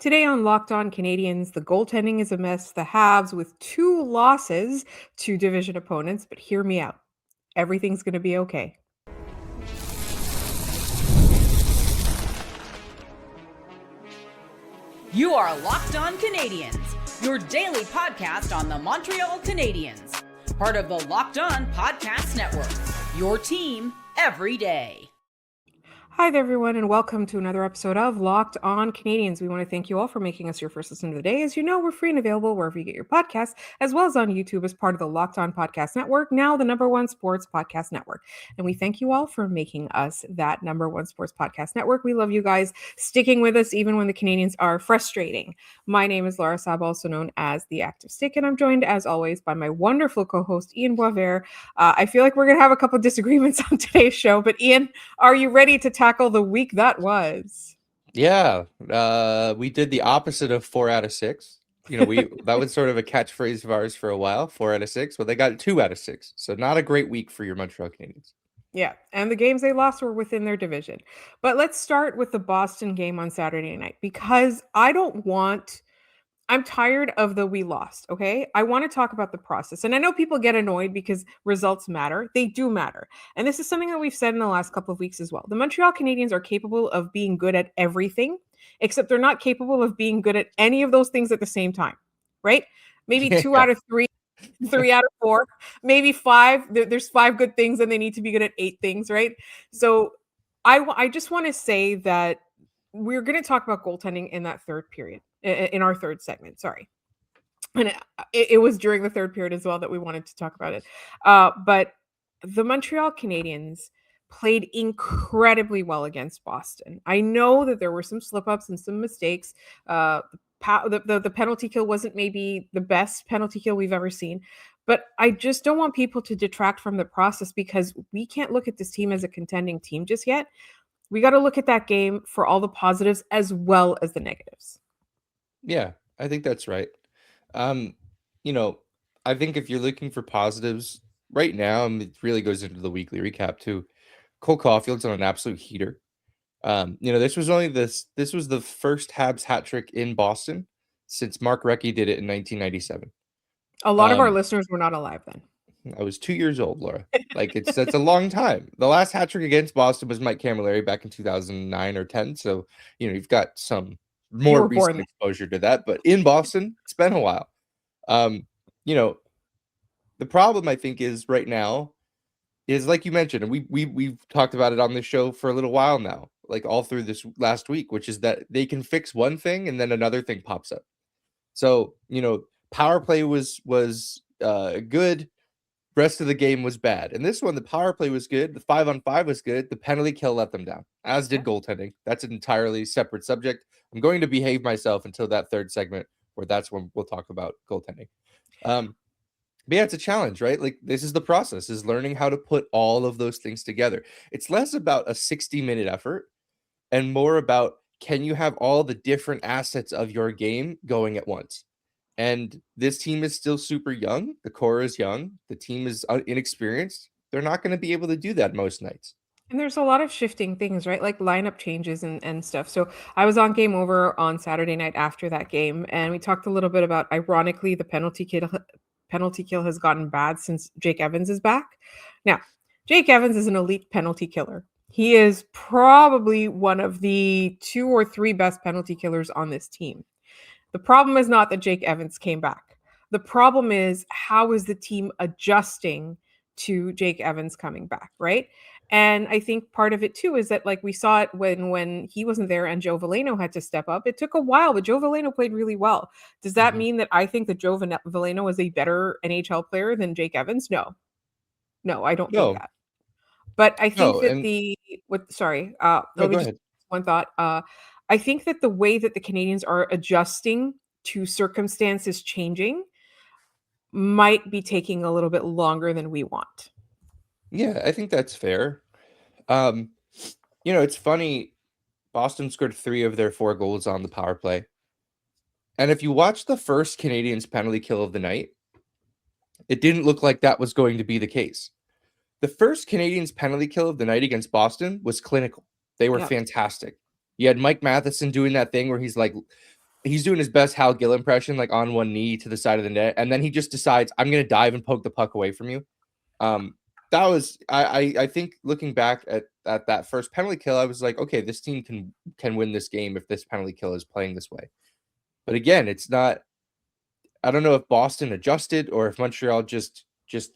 Today on Locked On Canadiens, the goaltending is a mess. The Habs with 2 losses to division opponents, but hear me out. Everything's going to be okay. You are Locked On Canadiens, your daily podcast on the Montreal Canadiens. Part of the Locked On Podcast Network, your team every day. Hi there, everyone, and welcome to another episode of Locked On Canadiens. We want to thank you all for making us your first listen of the day. As you know, we're free and available wherever you get your podcasts, as well as on YouTube as part of the Locked On Podcast Network, now the #1 sports podcast network. And we thank you all for making us that #1 sports podcast network. We love you guys sticking with us even when the Canadiens are frustrating. My name is Laura Saba, also known as The Active Stick, and I'm joined, as always, by my wonderful co-host, Ian Boisvert. I feel like we're going to have a couple of disagreements on today's show, but Ian, are you ready to tackle the week that was? Yeah, we did the opposite of 4 out of 6. That was sort of a catchphrase of ours for a while, 4 out of 6. Well, they got 2 out of 6. So not a great week for your Montreal Canadiens. Yeah, and the games they lost were within their division. But let's start with the Boston game on Saturday night, because I'm tired of the we lost, okay? I want to talk about the process. And I know people get annoyed because results matter. They do matter. And this is something that we've said in the last couple of weeks as well. The Montreal Canadiens are capable of being good at everything, except they're not capable of being good at any of those things at the same time, right? Maybe 2 out of 3, 3 out of 4, maybe 5. There's 5 good things and they need to be good at 8 things, right? So I just want to say that we're going to talk about goaltending in that third period, in our third segment, sorry. And it was during the third period as well that we wanted to talk about it. But the Montreal Canadiens played incredibly well against Boston. I know that there were some slip-ups and some mistakes. The penalty kill wasn't maybe the best penalty kill we've ever seen. But I just don't want people to detract from the process, because we can't look at this team as a contending team just yet. We got to look at that game for all the positives as well as the negatives. Yeah, I think that's right. I think if you're looking for positives right now, and it really goes into the weekly recap too, Cole Caufield's on an absolute heater. This was the first Habs hat trick in Boston since Mark Recchi did it in 1997. A lot of our listeners were not alive then. I was 2 years old, Laura. That's a long time. The last hat trick against Boston was Mike Camilleri back in 2009 or 10. So, you've got some more recent exposure to that. But in Boston, it's been a while. The problem, I think, is right now is, like you mentioned, and we've talked about it on this show for a little while now, like all through this last week, which is that they can fix one thing and then another thing pops up. So, power play was good. Rest of the game was bad. And this one, the power play was good. The 5-on-5 was good. The penalty kill let them down, as did goaltending. That's an entirely separate subject. I'm going to behave myself until that third segment, where that's when we'll talk about goaltending. But yeah, it's a challenge, right? Like, this is the process, is learning how to put all of those things together. It's less about a 60-minute effort and more about, can you have all the different assets of your game going at once? And this team is still super young. The core is young. The team is inexperienced. They're not going to be able to do that most nights. And there's a lot of shifting things, right? Like lineup changes and stuff. So I was on Game Over on Saturday night after that game, and we talked a little bit about, ironically, the penalty kill has gotten bad since Jake Evans is back. Now, Jake Evans is an elite penalty killer. He is probably one of the 2 or 3 best penalty killers on this team. The problem is not that Jake Evans came back. The problem is, how is the team adjusting to Jake Evans coming back, right? And I think part of it too is that, like, we saw it when he wasn't there and Joe Veleno had to step up. It took a while, but Joe Veleno played really well. Does that mean that I think that Joe Veleno is a better NHL player than Jake Evans? No, I don't think that. But I think go ahead. One thought. I think that the way that the Canadiens are adjusting to circumstances changing might be taking a little bit longer than we want. Yeah, I think that's fair. It's funny. Boston scored 3 of their 4 goals on the power play. And if you watch the first Canadiens penalty kill of the night, it didn't look like that was going to be the case. The first Canadiens penalty kill of the night against Boston was clinical. They were fantastic. You had Mike Matheson doing that thing where he's like he's doing his best Hal Gill impression, like on one knee to the side of the net, and then he just decides, I'm going to dive and poke the puck away from you. That was I think looking back at that first penalty kill, I was like, okay, this team can win this game if this penalty kill is playing this way. But again, it's not. I don't know if Boston adjusted or if Montreal just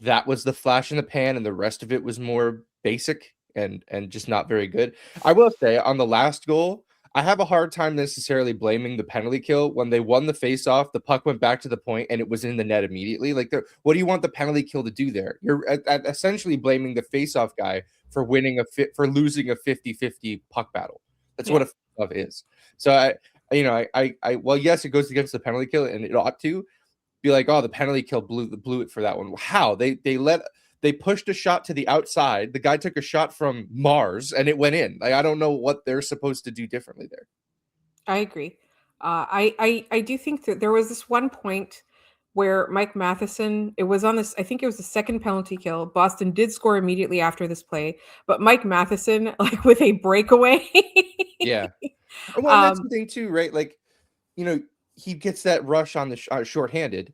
that was the flash in the pan and the rest of it was more basic and just not very good. I will say on the last goal, I have a hard time necessarily blaming the penalty kill. When they won the faceoff, the puck went back to the point and it was in the net immediately. Like, what do you want the penalty kill to do there? You're at essentially blaming the faceoff guy for losing a 50-50 puck battle. That's what a faceoff is. So I well, yes, it goes against the penalty kill and it ought to be like, oh, the penalty kill blew it for that one. How they pushed a shot to the outside. The guy took a shot from Mars and it went in. Like, I don't know what they're supposed to do differently there. I agree. I do think that there was this one point where Mike Matheson, it was on this, I think it was the second penalty kill. Boston did score immediately after this play, but Mike Matheson, like with a breakaway. Yeah. Well, that's the thing too, right? Like, he gets that rush on the shorthanded.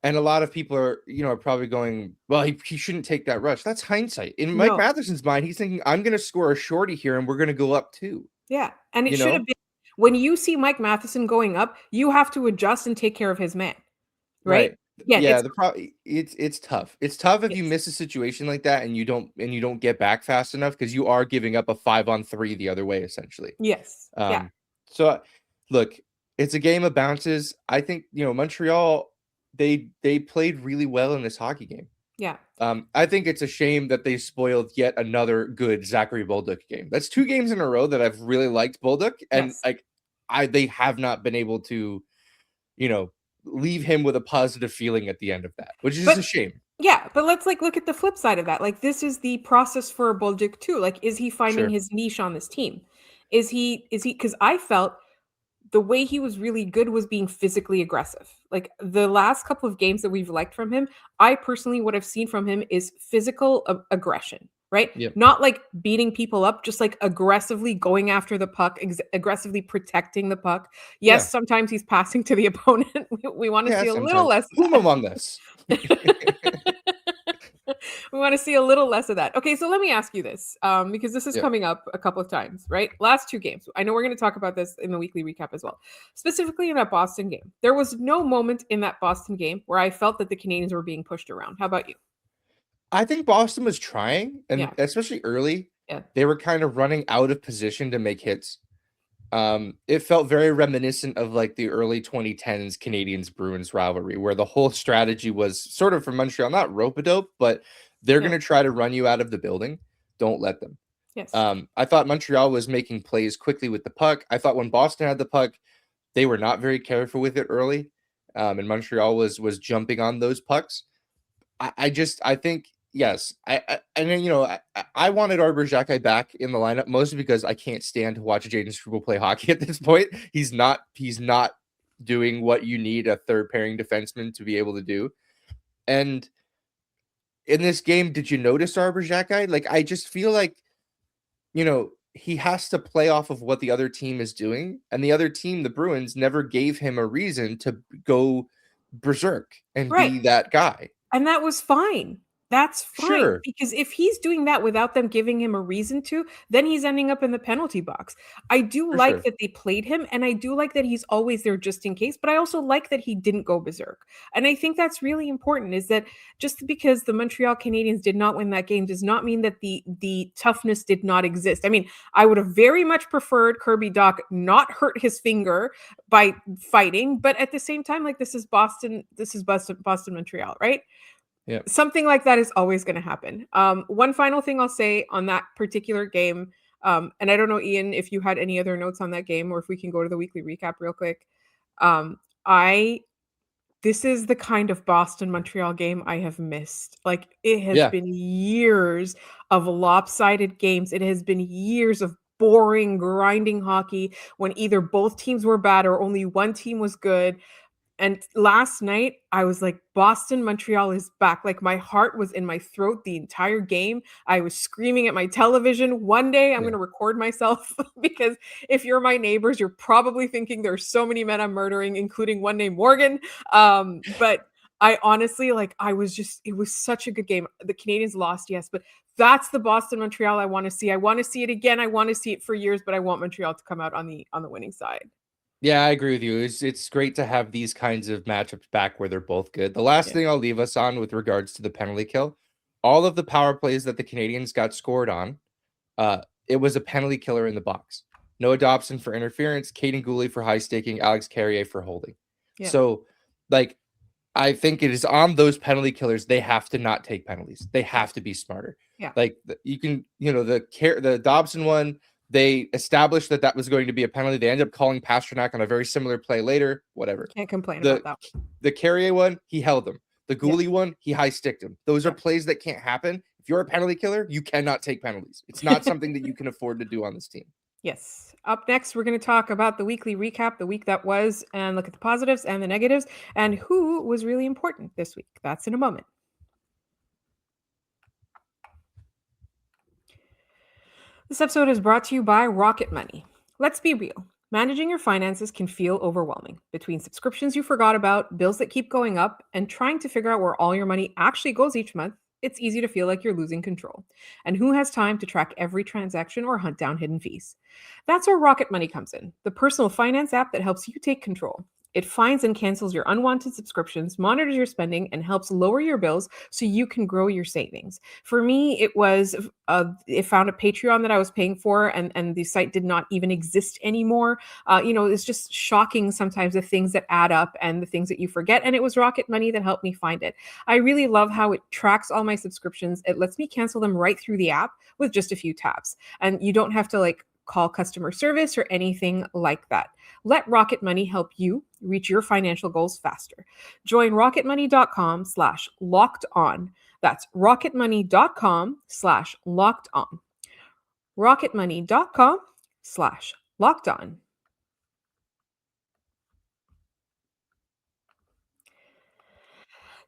And a lot of people are probably going, well, he shouldn't take that rush. That's hindsight. In Mike Matheson's mind, he's thinking, I'm going to score a shorty here and we're going to go up too. Yeah. And it should have been, when you see Mike Matheson going up, you have to adjust and take care of his man. Right? Yeah. It's tough. It's tough if you miss a situation like that and you don't get back fast enough because you are giving up a 5-on-3 the other way, essentially. Yes. So look, it's a game of bounces. I think, Montreal, they played really well in this hockey game. Yeah. I think it's a shame that they spoiled yet another good Zachary Bolduc game. That's 2 games in a row that I've really liked Bolduc, and they have not been able to, leave him with a positive feeling at the end of that, which is a shame. Yeah, but let's look at the flip side of that. Like, this is the process for Bolduc too. Like, is he finding his niche on this team? Is he because I felt the way he was really good was being physically aggressive. Like, the last couple of games that we've liked from him, I personally, what I've seen from him is physical aggression, right? Yep. Not like beating people up, just like aggressively going after the puck, aggressively protecting the puck. Yes, sometimes he's passing to the opponent. We want to see a little less. Whom among us? We want to see a little less of that. Okay, so let me ask you this, because this is coming up a couple of times, right? Last 2 games. I know we're going to talk about this in the weekly recap as well. Specifically in that Boston game. There was no moment in that Boston game where I felt that the Canadiens were being pushed around. How about you? I think Boston was trying, and especially early, they were kind of running out of position to make hits. It felt very reminiscent of like the early 2010s Canadiens-Bruins rivalry, where the whole strategy was sort of from Montreal, not rope-a-dope, but they're going to try to run you out of the building. Don't let them. Yes. I thought Montreal was making plays quickly with the puck. I thought when Boston had the puck, they were not very careful with it early. And Montreal was jumping on those pucks. I think, yes. I wanted Arbor Xhekaj back in the lineup, mostly because I can't stand to watch Jaden Struble play hockey at this point. He's not doing what you need a third pairing defenseman to be able to do. And in this game, did you notice Arbor Xhekaj? Like, I just feel like, he has to play off of what the other team is doing. And the other team, the Bruins, never gave him a reason to go berserk and be that guy. And that was fine. That's fine. Sure. Because if he's doing that without them giving him a reason to, then he's ending up in the penalty box. I do like that they played him, and I do like that he's always there just in case, but I also like that he didn't go berserk. And I think that's really important, is that just because the Montreal Canadiens did not win that game does not mean that the toughness did not exist. I mean, I would have very much preferred Kirby Dach not hurt his finger by fighting, but at the same time, like, this is Boston Montreal, right? Yeah. Something like that is always going to happen. One final thing I'll say on that particular game, and I don't know, Ian, if you had any other notes on that game, or if we can go to the weekly recap real quick. This is the kind of Boston-Montreal game I have missed. Like, it has been years of lopsided games. It has been years of boring, grinding hockey when either both teams were bad or only one team was good. And last night, I was like, Boston, Montreal is back. Like my heart was in my throat the entire game. I was screaming at my television. One day I'm going to record myself because if you're my neighbors, you're probably thinking there's so many men I'm murdering, including one named Morgan. But I honestly, like, it was such a good game. The Canadiens lost, yes, but that's the Boston Montreal I want to see. I want to see it again. I want to see it for years, but I want Montreal to come out on the winning side. Yeah, I agree with you. It's great to have these kinds of matchups back where they're both good. The last thing I'll leave us on with regards to the penalty kill, all of the power plays that the Canadiens got scored on, it was a penalty killer in the box. Noah Dobson for interference, Caden Gooley for high staking, Alex Carrier for holding. Yeah. So, like, I think it is on those penalty killers. They have to not take penalties. They have to be smarter. Yeah. Like you can, the Dobson one, they established that was going to be a penalty. They ended up calling Pasternak on a very similar play later. Whatever. Can't complain about that. The Carrier one, he held them. The Goalie one, he high sticked him. Those are plays that can't happen. If you're a penalty killer, you cannot take penalties. It's not something that you can afford to do on this team. Yes. Up next, we're going to talk about the weekly recap, the week that was, and look at the positives and the negatives, and who was really important this week. That's in a moment. This episode is brought to you by Rocket Money. Let's be real. Managing your finances can feel overwhelming. Between subscriptions you forgot about, bills that keep going up, and trying to figure out where all your money actually goes each month, it's easy to feel like you're losing control. And who has time to track every transaction or hunt down hidden fees? That's where Rocket Money comes in, the personal finance app that helps you take control. It finds and cancels your unwanted subscriptions, monitors your spending, and helps lower your bills so you can grow your savings. For me, it found a Patreon that I was paying for, and the site did not even exist anymore. It's just shocking sometimes the things that add up and the things that you forget. And it was Rocket Money that helped me find it. I really love how it tracks all my subscriptions. It lets me cancel them right through the app with just a few taps. And you don't have to call customer service or anything like that. Let Rocket Money help you reach your financial goals faster. Join rocketmoney.com/locked on. That's rocketmoney.com/locked on. rocketmoney.com/locked on.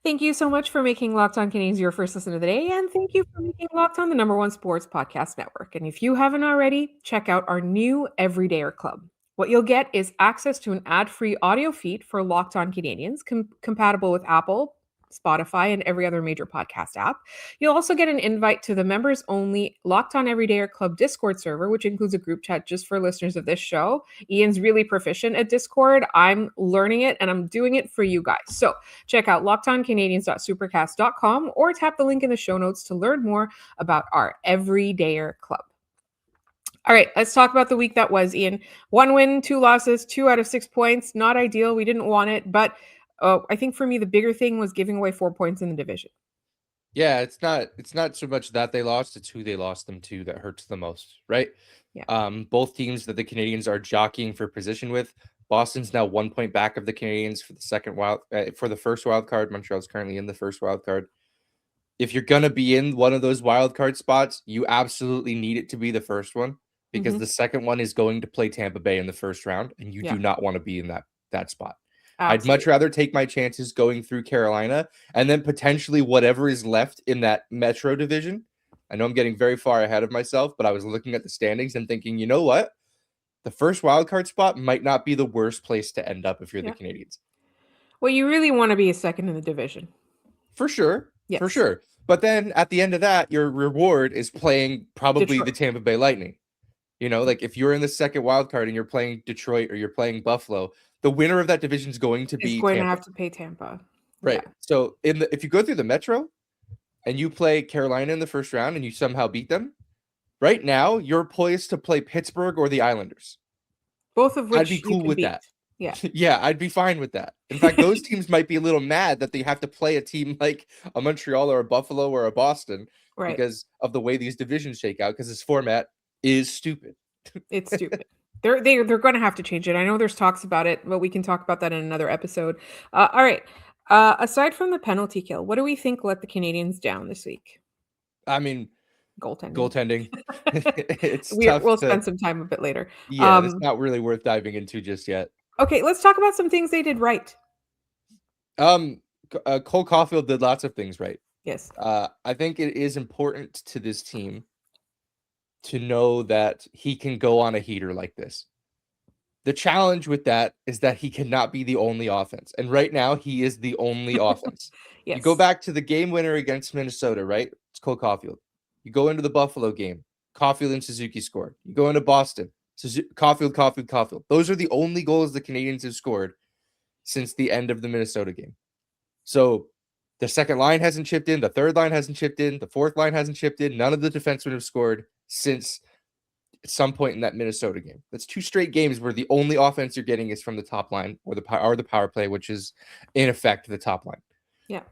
Thank you so much for making Locked On Canadiens your first listen of the day, and thank you for making Locked On the #1 sports podcast network. And if you haven't already, check out our new Everydayer Club. What you'll get is access to an ad-free audio feed for Locked On Canadiens, compatible with Apple, Spotify, and every other major podcast app. You'll also get an invite to the members-only Locked On Everydayer Club Discord server, which includes a group chat just for listeners of this show. Ian's really proficient at Discord. I'm learning it, and I'm doing it for you guys. So check out lockedoncanadiens.supercast.com or tap the link in the show notes to learn more about our Everydayer Club. All right, let's talk about the week that was, Ian. 1 win, 2 losses, 2 out of 6 points. Not ideal. We didn't want it, but I think for me, the bigger thing was giving away 4 points in the division. Yeah, it's not so much that they lost, it's who they lost them to that hurts the most, right? Yeah. Both teams that the Canadiens are jockeying for position with. Boston's now 1 point back of the Canadiens for the first wild card. Montreal's currently in the first wild card. If you're gonna be in one of those wild card spots, you absolutely need it to be the first one, because the second one is going to play Tampa Bay in the first round, and you do not want to be in that spot. Absolutely. I'd much rather take my chances going through Carolina and then potentially whatever is left in that Metro division. I know I'm getting very far ahead of myself, but I was looking at the standings and thinking, you know what? The first wildcard spot might not be the worst place to end up if you're the Canadiens. Well, you really want to be a second in the division. For sure. Yes. For sure. But then at the end of that, your reward is playing probably Detroit. The Tampa Bay Lightning. If you're in the second wildcard and you're playing Detroit or you're playing Buffalo, the winner of that division is going to be going Tampa. To have to pay Tampa. Right. Yeah. So if you go through the Metro and you play Carolina in the first round and you somehow beat them, right now you're poised to play Pittsburgh or the Islanders. Both of which I'd be cool with that. Yeah. Yeah, I'd be fine with that. In fact, those teams might be a little mad that they have to play a team like a Montreal or a Buffalo or a Boston because of the way these divisions shake out, because this format is stupid. It's stupid. They're going to have to change it. I know there's talks about it, but we can talk about that in another episode. All right. Aside from the penalty kill, what do we think let the Canadiens down this week? I mean, goaltending. We'll spend some time a bit later. Yeah, it's not really worth diving into just yet. Okay, let's talk about some things they did right. Cole Caufield did lots of things right. Yes. I think it is important to this team to know that he can go on a heater like this. The challenge with that is that he cannot be the only offense. And right now, he is the only offense. Yes. You go back to the game winner against Minnesota, right? It's Cole Caufield. You go into the Buffalo game, Caufield and Suzuki scored. You go into Boston, Caufield. Those are the only goals the Canadiens have scored since the end of the Minnesota game. So the second line hasn't chipped in. The third line hasn't chipped in. The fourth line hasn't chipped in. None of the defensemen have scored since at some point in that Minnesota game. That's 2 straight games where the only offense you're getting is from the top line or the power play, which is in effect the top line. Yeah.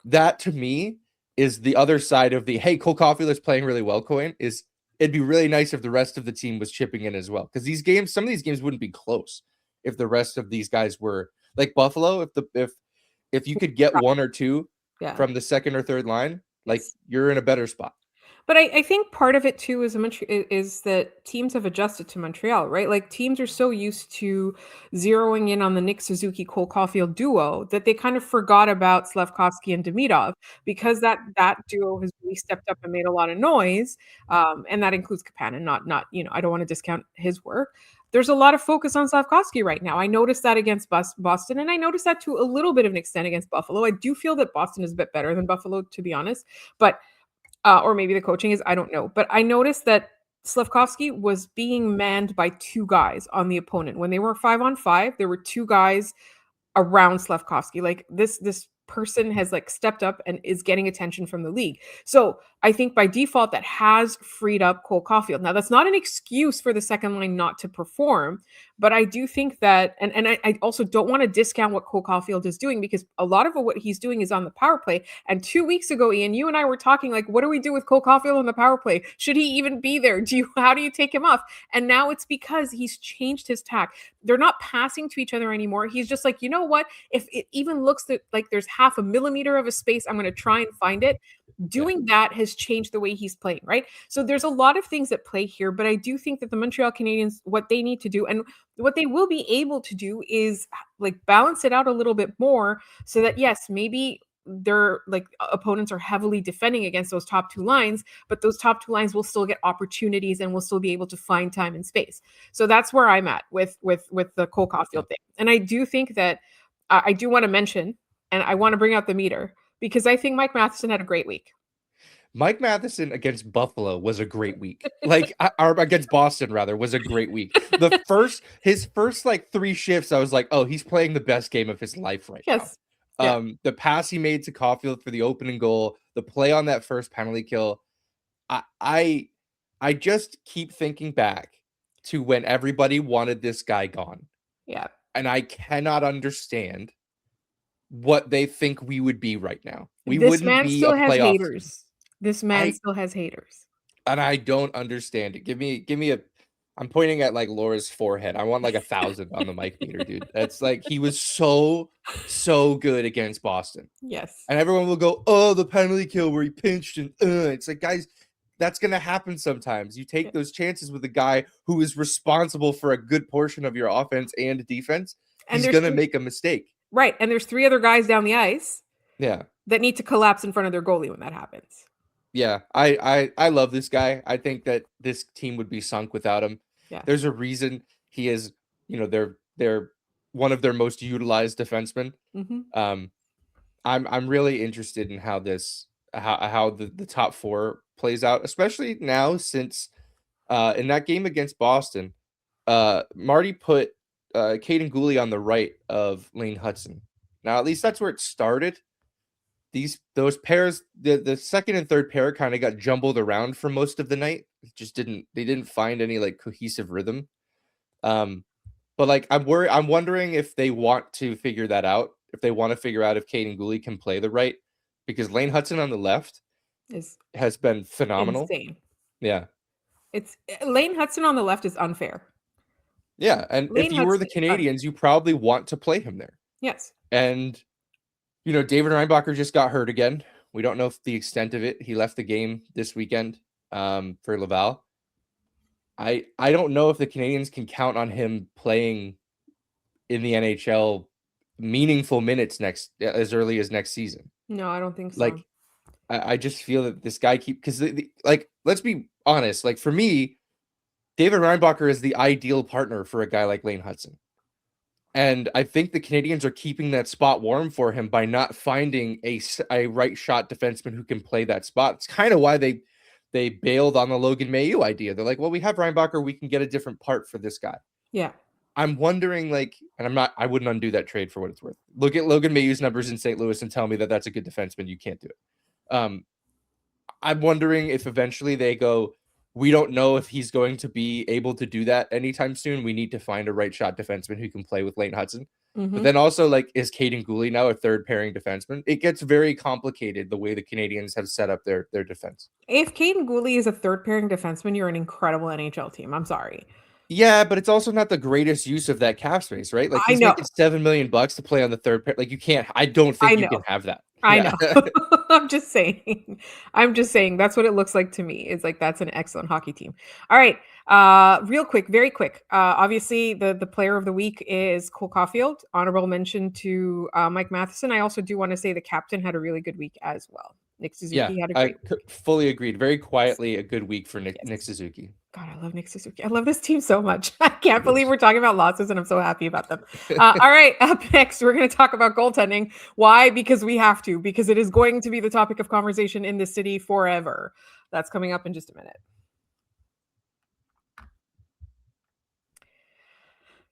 That to me is the other side of the, hey, Cole Caufield is playing really well coin. Is it'd be really nice if the rest of the team was chipping in as well. Because these games, some of these games wouldn't be close if the rest of these guys were like Buffalo. If you could get 1 or 2 from the second or third line, like you're in a better spot. But I think part of it too is that teams have adjusted to Montreal, right? Like teams are so used to zeroing in on the Nick Suzuki Cole Caufield duo that they kind of forgot about Slafkovsky and Demidov because that duo has really stepped up and made a lot of noise, and that includes Kapanen. Not I don't want to discount his work. There's a lot of focus on Slafkovsky right now. I noticed that against Boston, and I noticed that to a little bit of an extent against Buffalo. I do feel that Boston is a bit better than Buffalo, to be honest, but. Or maybe the coaching is, I don't know. But I noticed that Slafkovsky was being manned by 2 guys on the opponent. When they were 5-on-5, there were 2 guys around Slafkovsky. Like this person has like stepped up and is getting attention from the league. So I think by default that has freed up Cole Caufield. Now that's not an excuse for the second line not to perform, but I do think that, and I also don't want to discount what Cole Caufield is doing because a lot of what he's doing is on the power play. And 2 weeks ago, Ian, you and I were talking like, what do we do with Cole Caufield on the power play? Should he even be there? How do you take him off? And now it's because he's changed his tack. They're not passing to each other anymore. He's just like, you know what? If it even looks like there's half a millimeter of a space, I'm going to try and find it. Doing that has changed the way he's playing, right? So there's a lot of things at play here, but I do think that the Montreal Canadiens, what they need to do and what they will be able to do is like balance it out a little bit more so that yes, maybe their like opponents are heavily defending against those top 2 lines, but those top 2 lines will still get opportunities and will still be able to find time and space. So that's where I'm at with the Cole Caufield thing. And I do think that I do want to mention, and I want to bring out the meter because I think Mike Matheson had a great week. Mike Matheson against Buffalo was a great week. Like or against Boston rather was a great week. His first like 3 shifts, I was like, oh, he's playing the best game of his life right now. The pass he made to Caufield for the opening goal, the play on that first penalty kill. I just keep thinking back to when everybody wanted this guy gone. Yeah. And I cannot understand what they think we would be right now. We wouldn't be a playoff haters. This man still has haters. And I don't understand it. Give me a I'm pointing at like Laura's forehead. I want like 1,000 on the mic meter, dude. That's like he was so good against Boston. Yes. And everyone will go, oh, the penalty kill where he pinched and it's like, guys, that's gonna happen sometimes. You take those chances with a guy who is responsible for a good portion of your offense and defense. And he's gonna make a mistake. Right. And there's 3 other guys down the ice. Yeah. That need to collapse in front of their goalie when that happens. Yeah, I love this guy. I think that this team would be sunk without him. Yeah. There's a reason he is, they're one of their most utilized defensemen. Mm-hmm. I'm really interested in how the top 4 plays out, especially now since in that game against Boston, Marty put Caden Gooley on the right of Lane Hudson. Now at least that's where it started. Those pairs, the second and third pair kind of got jumbled around for most of the night. They didn't find any like cohesive rhythm. But like I'm wondering if they want to figure that out, if they want to figure out if Caden Gooley can play the right, because Lane Hudson on the left has been phenomenal. Insane. Yeah. Lane Hudson on the left is unfair. Yeah, and if you were the Canadiens, you probably want to play him there. Yes. And David Reinbacher just got hurt again. We don't know the extent of it. He left the game this weekend for Laval. I don't know if the Canadiens can count on him playing in the NHL meaningful minutes as early as next season. No, I don't think so. Like, I just feel that this guy because like, let's be honest. Like, for me, David Reinbacher is the ideal partner for a guy like Lane Hudson. And I think the Canadiens are keeping that spot warm for him by not finding a right shot defenseman who can play that spot. It's kind of why they bailed on the Logan Mailloux idea. They're like, well, we have Reinbacher, we can get a different part for this guy. Yeah. I'm wondering, like, and I wouldn't undo that trade for what it's worth. Look at Logan Mailloux's numbers in St. Louis and tell me that that's a good defenseman. You can't do it. I'm wondering if eventually they go, we don't know if he's going to be able to do that anytime soon. We need to find a right shot defenseman who can play with Lane Hudson. But then also, like, is Caden Gooley now a third pairing defenseman? It gets very complicated the way the Canadiens have set up their defense. If Caden Gooley is a third pairing defenseman, you're an incredible NHL team. I'm sorry. Yeah, but it's also not the greatest use of that cap space, right? Like, he's making $7 million to play on the third pair. Like, you can't. I don't think you can have that. I know. I'm just saying. That's what it looks like to me. It's like that's an excellent hockey team. All right. Real quick, very quick. Obviously, the player of the week is Cole Caufield. Honorable mention to Mike Matheson. I also do want to say the captain had a really good week as well. Nick Suzuki had a great week. Fully agreed. Very quietly, a good week for Nick Suzuki. God, I love Nick Suzuki. I love this team so much. I can't believe we're talking about losses, and I'm so happy about them. All right, up next, we're going to talk about goaltending. Why? Because we have to. Because it is going to be the topic of conversation in this city forever. That's coming up in just a minute.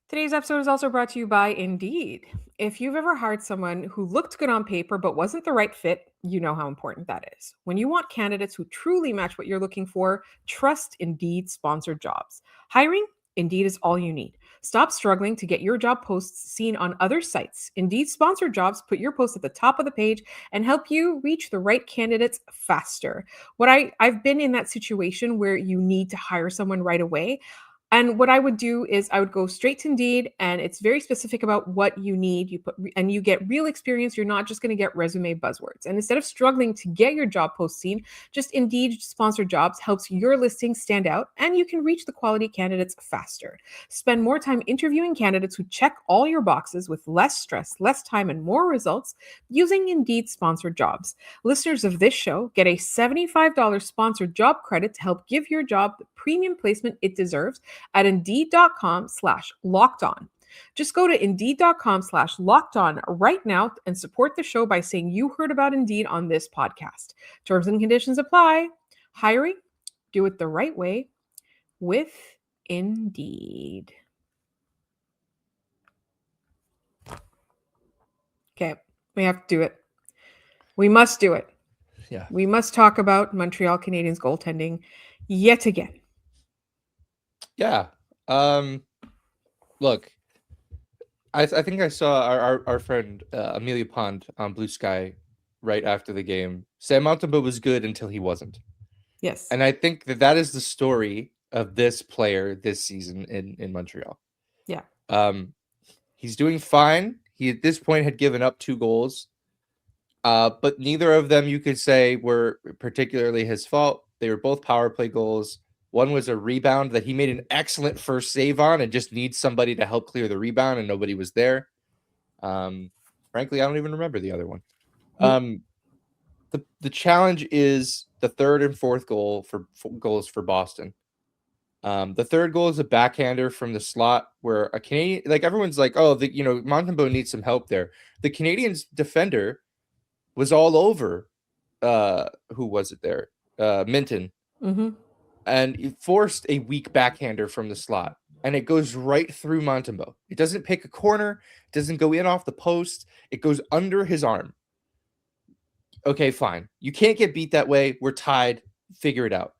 Today's episode is also brought to you by Indeed. If you've ever hired someone who looked good on paper but wasn't the right fit, you know how important that is. When you want candidates who truly match what you're looking for, trust Indeed sponsored jobs. Hiring? Indeed is all you need. Stop struggling to get your job posts seen on other sites. Indeed sponsored jobs put your post at the top of the page and help you reach the right candidates faster. I've been in that situation where you need to hire someone right away. And what I would do is I would go straight to Indeed, and it's very specific about what you need. You get real experience. You're not just going to get resume buzzwords. And instead of struggling to get your job post seen, just Indeed sponsored jobs helps your listing stand out, and you can reach the quality candidates faster. Spend more time interviewing candidates who check all your boxes with less stress, less time, and more results using Indeed sponsored jobs. Listeners of this show get a $75 sponsored job credit to help give your job the premium placement it deserves at Indeed.com/lockedon. Just go to Indeed.com/lockedon right now and support the show by saying you heard about Indeed on this podcast. Terms and conditions apply. Hiring? Do it the right way with Indeed. Okay, we have to do it. We must do it. Yeah. We must talk about Montreal Canadiens goaltending yet again. Yeah. Look, I think I saw our friend Amelia Pond on Blue Sky right after the game. Sam Montembeault was good until he wasn't. Yes. And I think that is the story of this player this season in Montreal. Yeah. He's doing fine. He at this point had given up 2 goals. But neither of them you could say were particularly his fault. They were both power play goals. One was a rebound that he made an excellent first save on and just needs somebody to help clear the rebound, and nobody was there. Frankly, I don't even remember the other one. The challenge is the third and fourth goals for Boston. The third goal is a backhander from the slot where a Canadian, like everyone's like, oh, Montembeault needs some help there. The Canadiens defender was all over. Who was it there? Minton. Mm-hmm. And he forced a weak backhander from the slot, and it goes right through Montembeault. It doesn't pick a corner. It doesn't go in off the post. It goes under his arm. Okay, fine. You can't get beat that way. We're tied. Figure it out.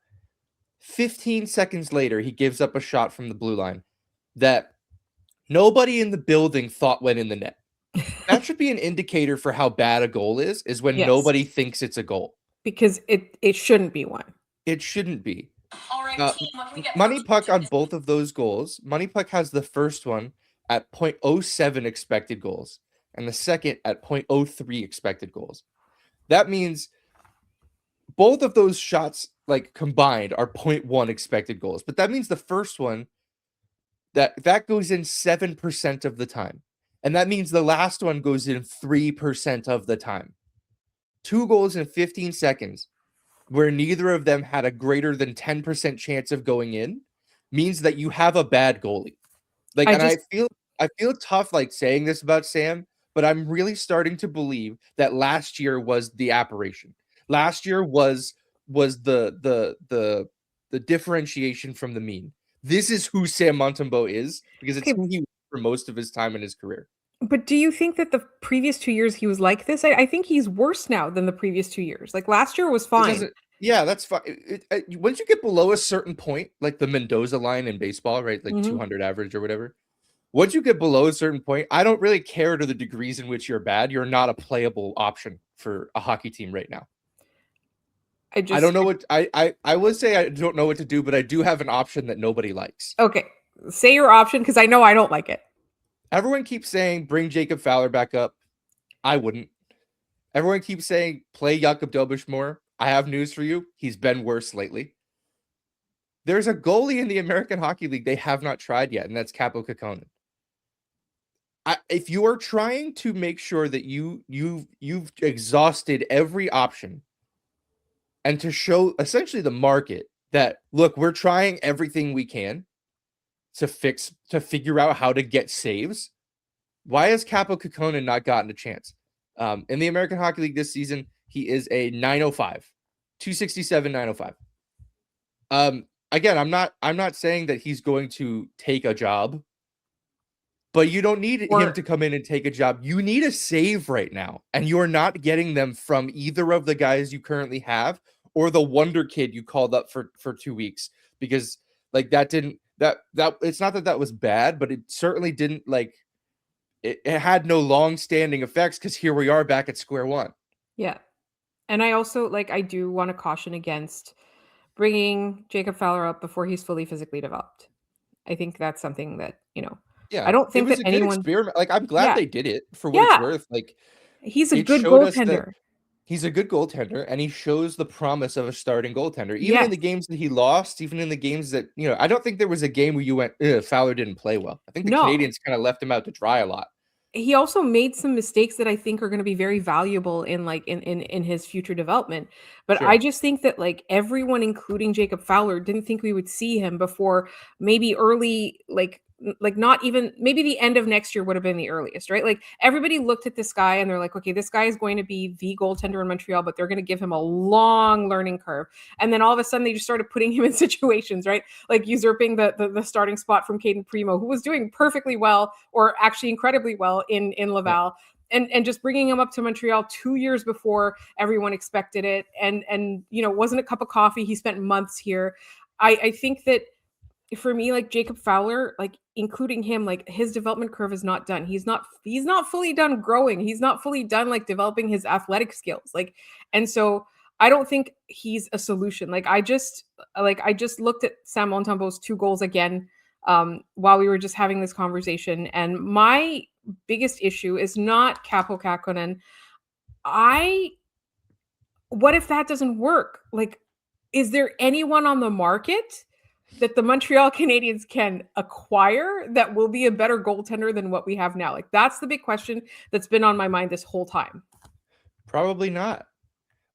15 seconds later, he gives up a shot from the blue line that nobody in the building thought went in the net. That should be an indicator for how bad a goal is when nobody thinks it's a goal. Because it shouldn't be one. It shouldn't be. Money Puck on both of those goals. Money Puck has the first one at 0.07 expected goals and the second at 0.03 expected goals. That means both of those shots combined are 0.1 expected goals. But that means the first one that goes in 7% of the time. And that means the last one goes in 3% of the time. 2 goals in 15 seconds, where neither of them had a greater than 10% chance of going in, means that you have a bad goalie. Like, I feel tough like saying this about Sam, but I'm really starting to believe that last year was the apparition. Last year was the differentiation from the mean. This is who Sam Montembeault is, because it's who he was for most of his time in his career. But do you think that the previous 2 years he was like this? I think he's worse now than the previous 2 years. Like, last year was fine. Yeah, that's fine. Once you get below a certain point, like the Mendoza line in baseball, right? Like 200 average or whatever. Once you get below a certain point, I don't really care to the degrees in which you're bad. You're not a playable option for a hockey team right now. I don't know what I would say. I don't know what to do, but I do have an option that nobody likes. Okay, say your option, because I know I don't like it. Everyone keeps saying bring Jacob Fowler back up. I wouldn't. Everyone keeps saying play Jakub Dobeš more. I have news for you. He's been worse lately. There's a goalie in the American Hockey League they have not tried yet, and that's Kaapo Kahkonen. If you are trying to make sure that you've exhausted every option, and to show essentially the market that, look, we're trying everything we can to figure out how to get saves, why has Kaapo Kahkonen not gotten a chance? In the American Hockey League this season, he is a 905, 267, 905. Again, I'm not saying that he's going to take a job, but you don't need him to come in and take a job. You need a save right now, and you're not getting them from either of the guys you currently have or the wonder kid you called up for 2 weeks, because like that it's not that was bad, but it certainly didn't like it had no long-standing effects, because here we are back at square one. Yeah. And I also I do want to caution against bringing Jacob Fowler up before he's fully physically developed. I think that's something that, Yeah, I don't think it was that a good anyone. experiment. Like, I'm glad they did it for what it's Yeah. worth. Like, He's a it good showed us that goaltender. he's a good goaltender, and he shows the promise of a starting goaltender. Even in the games that he lost, even in the games that, I don't think there was a game where you went, Fowler didn't play well. I think the Canadiens kind of left him out to dry a lot. He also made some mistakes that I think are going to be very valuable in in his future development. But Sure. I just think that everyone, including Jacob Fowler, didn't think we would see him before maybe early, not even, maybe the end of next year would have been the earliest, right? Like, everybody looked at this guy and they're like, okay, this guy is going to be the goaltender in Montreal, but they're going to give him a long learning curve. And then all of a sudden they just started putting him in situations, right? Like usurping the starting spot from Caden Primo, who was doing perfectly well, or actually incredibly well in Laval. Yeah. And just bringing him up to Montreal 2 years before everyone expected it. And wasn't a cup of coffee. He spent months here. I think that for me, Jacob Fowler, including him, his development curve is not done. He's not fully done growing. He's not fully done developing his athletic skills. And so I don't think he's a solution. I just looked at Sam Montembeault's 2 goals again while we were just having this conversation. And my biggest issue is not Kaapo Kahkonen. What if that doesn't work? Is there anyone on the market that the Montreal Canadiens can acquire that will be a better goaltender than what we have now? That's the big question that's been on my mind this whole time. Probably not.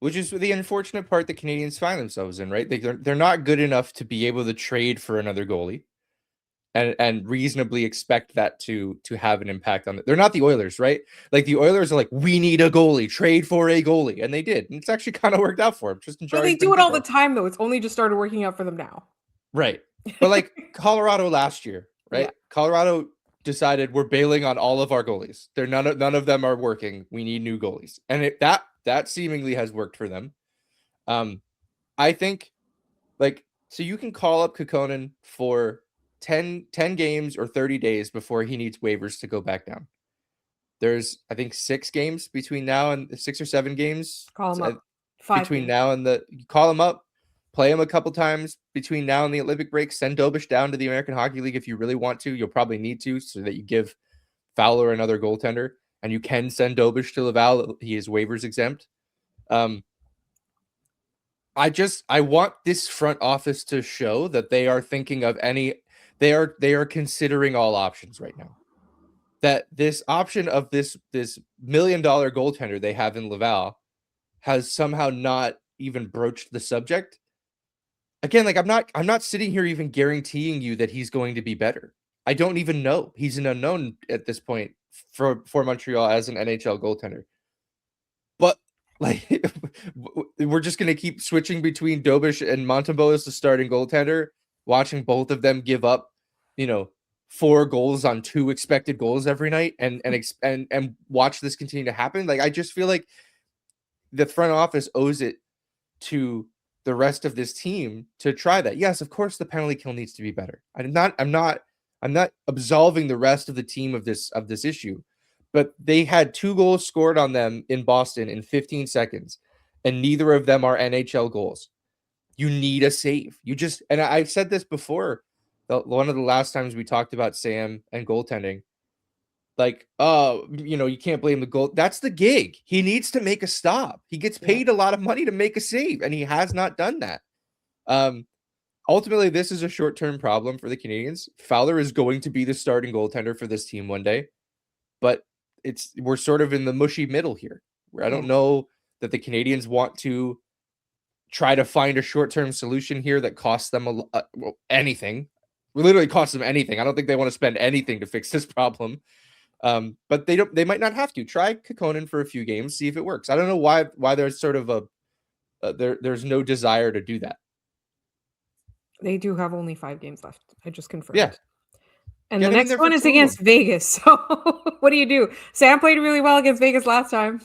Which is the unfortunate part the Canadiens find themselves in, right? They're not good enough to be able to trade for another goalie and reasonably expect that to have an impact on it. They're not the Oilers, right? Like, the Oilers are like, we need a goalie, trade for a goalie. And they did. And it's actually kind of worked out for them. But they do it all the time, though. It's only just started working out for them now. Right. But Colorado last year, right? Yeah. Colorado decided we're bailing on all of our goalies. None of them are working. We need new goalies. And that seemingly has worked for them. I think so you can call up Kahkonen for 10 games or 30 days before he needs waivers to go back down. There's, I think, 6 games between now and 6 or 7 games. Call him up. 5 between games. Now and you call him up. Play him a couple times between now and the Olympic break. Send Dobeš down to the American Hockey League if you really want to. You'll probably need to, so that you give Fowler another goaltender. And you can send Dobeš to Laval. He is waivers exempt. I want this front office to show that they are thinking of they are considering all options right now. that this option of this $1 million goaltender they have in Laval has somehow not even broached the subject. Again, like I'm not sitting here even guaranteeing you that he's going to be better. I don't even know. He's an unknown at this point for Montreal as an NHL goaltender. But like we're just gonna keep switching between Dobish and Montembeault as the starting goaltender, watching both of them give up, 4 goals on 2 expected goals every night, and watch this continue to happen. Like I just feel like the front office owes it to the rest of this team to try that. Yes, of course the penalty kill needs to be better. I'm not absolving the rest of the team of this issue, but they had 2 goals scored on them in Boston in 15 seconds, and neither of them are NHL goals. You need a save. And I've said this before, one of the last times we talked about Sam and goaltending, like, you can't blame the goal. That's the gig. He needs to make a stop. He gets paid a lot of money to make a save, and he has not done that. Ultimately, this is a short-term problem for the Canadiens. Fowler is going to be the starting goaltender for this team one day, but we're sort of in the mushy middle here, where I don't know that the Canadiens want to try to find a short-term solution here that costs them anything. It literally costs them anything. I don't think they want to spend anything to fix this problem. But they might not have to. Try Kahkonen for a few games, see if it works. I don't know why there's sort of there's no desire to do that. They do have only 5 games left. I just confirmed. Yeah. And the next one is against Vegas. So what do you do? Sam played really well against Vegas last time.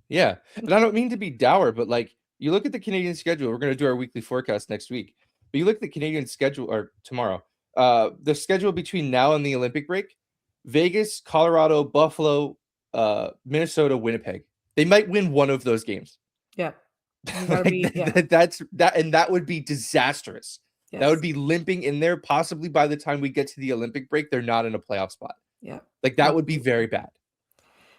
Yeah. And I don't mean to be dour, but like you look at the Canadian schedule. We're going to do our weekly forecast next week. But you look at the Canadian schedule or tomorrow. The schedule between now and the Olympic break: Vegas, Colorado, Buffalo, Minnesota, Winnipeg. They might win one of those games. Yeah. That would be disastrous. Yes. That would be limping in there. Possibly by the time we get to the Olympic break, they're not in a playoff spot. Yeah. Like that would be very bad.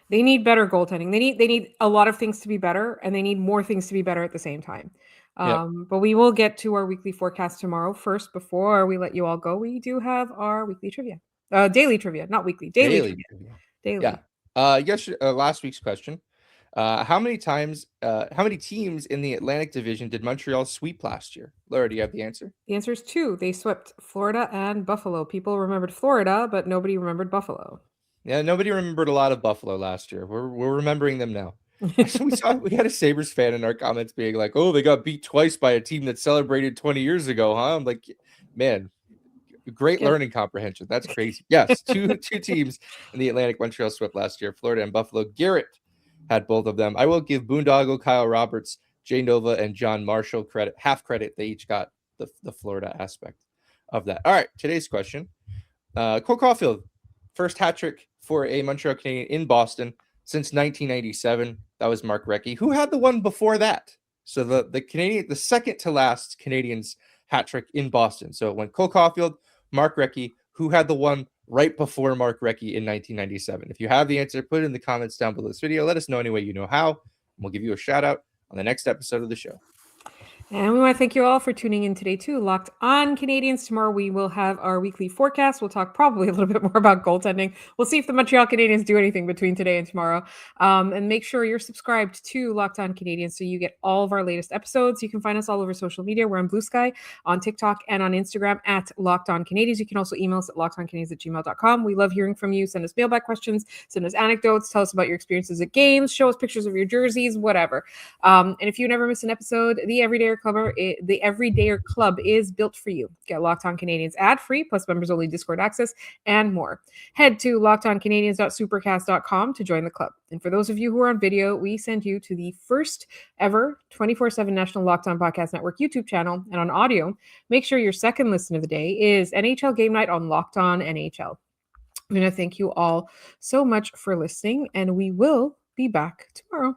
They need better goaltending. They need a lot of things to be better, and they need more things to be better at the same time. But we will get to our weekly forecast tomorrow. First, before we let you all go, we do have our weekly trivia. Daily trivia, not weekly. Daily trivia. Daily. Yeah. Last week's question. How many teams in the Atlantic Division did Montreal sweep last year? Laura, do you have the answer? The answer is 2. They swept Florida and Buffalo. People remembered Florida, but nobody remembered Buffalo. Yeah, nobody remembered a lot of Buffalo last year. We're remembering them now. We had a Sabres fan in our comments being like, "Oh, they got beat twice by a team that celebrated 20 years ago, huh?" I'm like, man, great learning comprehension. That's crazy. Yes, two teams in the Atlantic Montreal swept last year, Florida and Buffalo. Garrett had both of them. I will give Boondoggle, Kyle Roberts, Jay Nova, and John Marshall half credit. They each got the Florida aspect of that. All right, today's question. Cole Caufield, first hat trick for a Montreal Canadien in Boston since 1997. That was Mark Recchi. Who had the one before that? So the second to last Canadiens hat trick in Boston. So it went Cole Caufield, Mark Recchi. Who had the one right before Mark Recchi in 1997? If you have the answer, put it in the comments down below this video. Let us know any way you know how, and we'll give you a shout out on the next episode of the show. And we want to thank you all for tuning in today too. Locked on Canadiens. Tomorrow we will have our weekly forecast. We'll talk probably a little bit more about goaltending. We'll see if the Montreal Canadiens do anything between today and tomorrow. And make sure you're subscribed to Locked On Canadiens so you get all of our latest episodes. You can find us all over social media. We're on Blue Sky, on TikTok, and on Instagram at Locked On Canadiens. You can also email us at lockedoncanadiens@gmail.com. We love hearing from you. Send us mailbag questions. Send us anecdotes. Tell us about your experiences at games. Show us pictures of your jerseys, whatever. And if you never miss an episode, the Everydayer Club is built for you. Get Locked On Canadiens ad-free, plus members-only Discord access, and more. Head to lockedoncanadiens.supercast.com to join the club. And for those of you who are on video, we send you to the first ever 24/7 National Locked On Podcast Network YouTube channel. And on audio, make sure your second listen of the day is NHL Game Night on Locked On NHL. I'm going to thank you all so much for listening, and we will be back tomorrow.